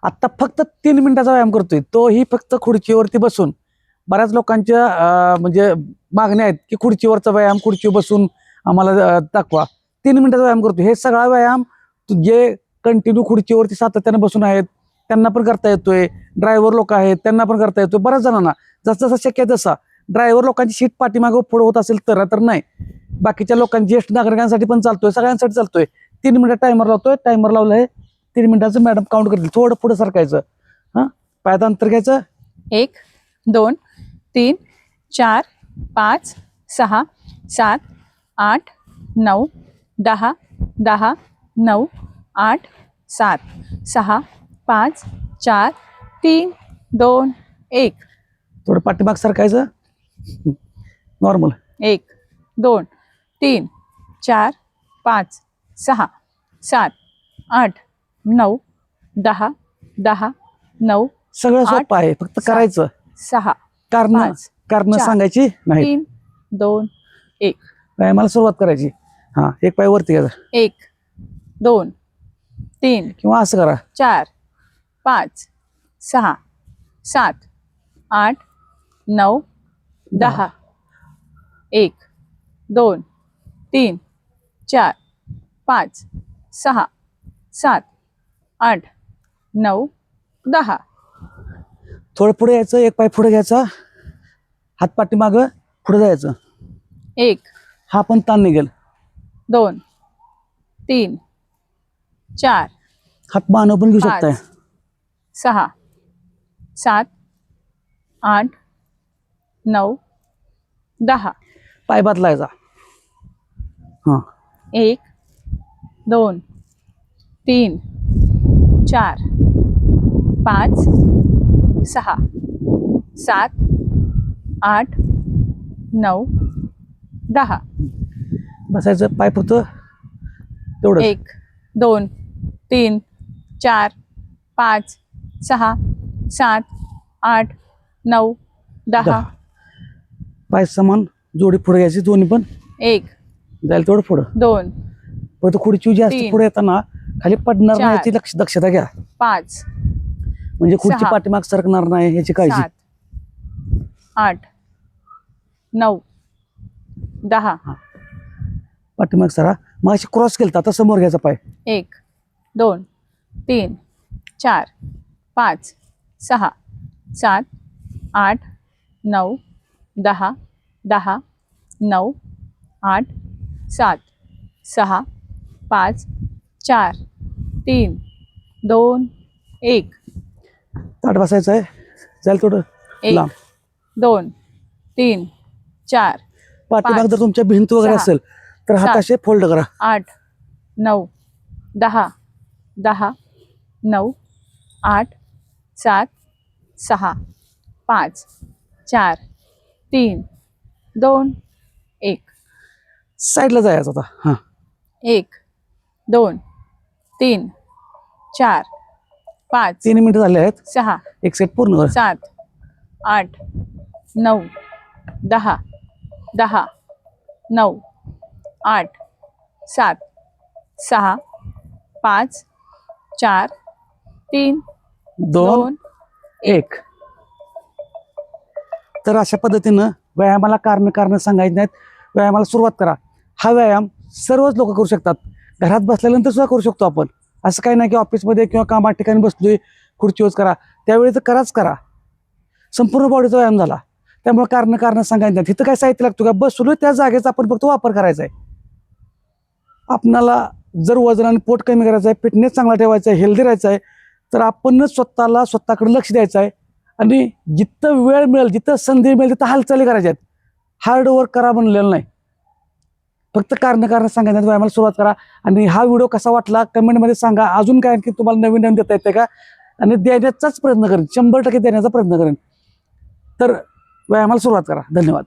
आता फक्त 3 मिनिटाचा व्यायाम करतोय, तोही फक्त खुर्चीवरती बसून. बऱ्याच लोकांच्या म्हणजे मागण्या आहेत की खुर्चीवरचा व्यायाम, खुर्चीवर बसून आम्हाला दाखवा. 3 मिनिटाचा व्यायाम करतोय. हे सगळा व्यायाम जे कंटिन्यू खुर्चीवरती सातत्याने बसून आहेत त्यांना पण करता येतोय. ड्रायव्हर लोक आहेत त्यांना पण करता येतोय. बऱ्याच जणांना जसं जसं शक्य आहे तसा. ड्रायव्हर लोकांची सीट पाठीमागं पुढे होत असेल तर नाही. बाकीच्या लोकांची, ज्येष्ठ नागरिकांसाठी पण चालतोय, सगळ्यांसाठी चालतोय. 3 मिनिटं टायमर लावतोय. टायमर लावलं आहे 3 मिनिटाचं. मॅडम काउंट करतील. थोडं पुढे सरकायचं. पायात अंतर घ्यायचं. 1 2 3 4 5 6 7 8 9 10 10 9 8 7 6 5 4 3 2 1. थोडं पाठीमाग सरकायचं. नॉर्मल. 1 2 3 4 5 6 7 8 9 10 10 9. सगळं सोपं आहे, फक्त करायचं. 6 कारण सांगायची नाही. 3 2 1. व्यायामाला सुरुवात करायची. एक पाय वरती घ्यायचा. 1 2 3 किंवा असं करा. 4 5 6 7 8 9 10. 1 2 3 4 5 6 7 8 9 10. थोडं पुढे यायचं. एक पाय पुढे घ्यायचा. हात पाठीमागं पुढे जायचं. 1 हा पण ताण निघेल. 2 3 4 हात मानव पण घेऊ शकताय. 5 6 7 8 9 10. पाय बदलायचा. 1 2 3 4 5 6 7 8 9 10. बसायचं. पाय फक्त तेवढं. 1 2 3 4 5 6 7 8 9 10. पाय समान जोडी पुढे घ्यायची. दोन्ही पण 1 जायला तेवढं पुढं. 2 पण खुर्ची जास्त 3 पुढे येताना खाली पडणार नाही याची दक्षता घ्या. 5 म्हणजे खुर्ची 6 पाठीमाग सरकणार नाही याची काळजी. 7 8 9 10. पाठीमाग सरा. मग अशी क्रॉस केलता आता समोर घ्यायचा पाय. 1 2 3 4 5 6 7 8 9 10 10 9 8 7 6 5 4 3 2 1. ताट बसायचं आहे. जायला थोडं 1 लांब. 2 3 4 पाठीमाग जर तुमच्या भिंत वगैरे 6 असेल तर हात असे फोल्ड करा. 8 9 10 10 9 8 7 6 5 4 3 2 1. साईडला जायचं आता. 1 2 3 4 5 3 मिनिटं झाले आहेत. 6 एक सेट पूर्ण कर. 7 8 9 10 10 9 8 7 6 5 4 3 2 1. तर अशा पद्धतीनं व्यायामाला कारण सांगायची नाहीत. व्यायामाला सुरुवात करा. हा व्यायाम सर्वच लोक करू शकतात. घरात बसल्यानंतर सुद्धा करू शकतो आपण. असं काही नाही की ऑफिसमध्ये किंवा कामाच्या ठिकाणी बसलोय खुर्चीवर करा. त्यावेळी तर करा. संपूर्ण बॉडीचा व्यायाम झाला. त्यामुळे कारण सांगायचं नाही. तिथं काय साहित्य लागतो का? बसलोय त्या जागेचा आपण फक्त वापर करायचा आहे. आपणाला जर वजन आणि पोट कमी करायचं आहे, फिटनेस चांगला ठेवायचा आहे, हेल्दी राहायचं आहे, तर आपणच स्वतःकडे लक्ष द्यायचं आहे. आणि जिथं वेळ मिळेल, जिथं संधी मिळेल तिथं हालचाली करायच्या आहेत. हार्ड वर्क करा बनलेलं नाही. फक्त कारण सांगायचं. व्यायामाला सुरुवात करा. आणि हा व्हिडिओ कसा वाटला कमेंटमध्ये सांगा. अजून काय आणखी तुम्हाला नवीन देता येते का? आणि देण्याचाच प्रयत्न करेन. 100% देण्याचा प्रयत्न करेन. तर व्यायामाला सुरुवात करा. धन्यवाद.